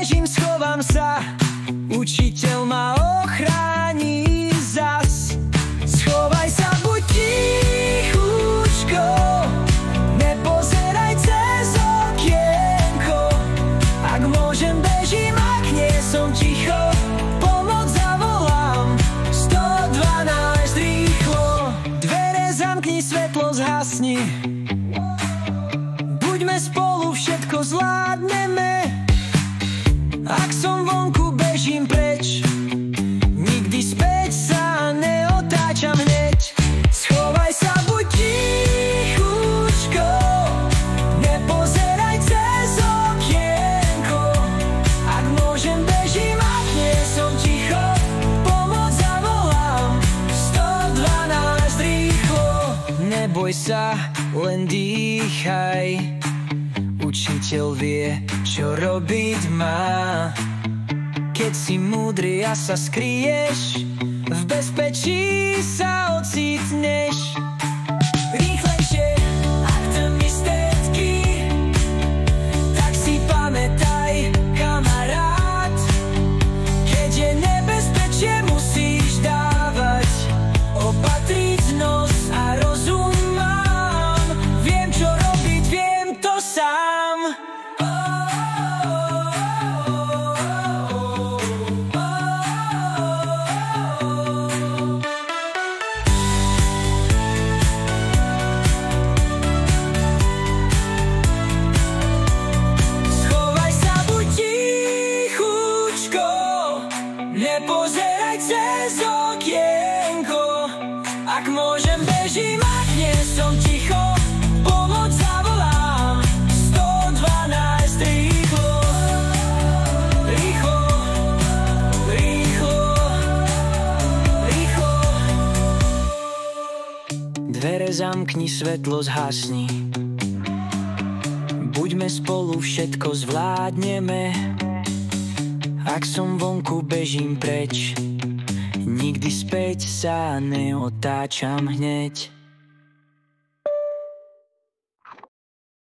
bežím, schovám sa, učiteľ ma ochráni zas. Schovaj sa, buď tichúčko, nepozeraj cez okienko. Ak môžem, bežím, ak nie som ticho, pomoc zavolám 112 rýchlo. Dvere zamkni, svetlo zhasni, buďme spolu, všetko zvládneme. Ak som vonku, bežím preč, nikdy späť sa neotáčam hneď. Schovaj sa, buď tichúčko, nepozeraj cez okienko. Ak môžem, bežím, ak nie som ticho, pomoc zavolám 112 rýchlo. Neboj sa, len dýchaj, učiteľ vie, čo robiť má. Keď si múdry a sa skryješ, v bezpečí sa ocitneš. Rýchlejšie, ak tmy stetky, tak si pamätaj, kamarát, keď je nebezpečie, musíš dávať, opatriť nos a rozum mám. Viem, čo robiť, viem to sám. Nepozeraj cez okienko. Ak môžem, bežím, ak nie som ticho, pomoc zavolám 112 rýchlo. Rýchlo, rýchlo, rýchlo. Dvere zamkni, svetlo zhasni, buďme spolu, všetko zvládneme. Ak som vonku, bežím preč, nikdy späť sa neotáčam hneď.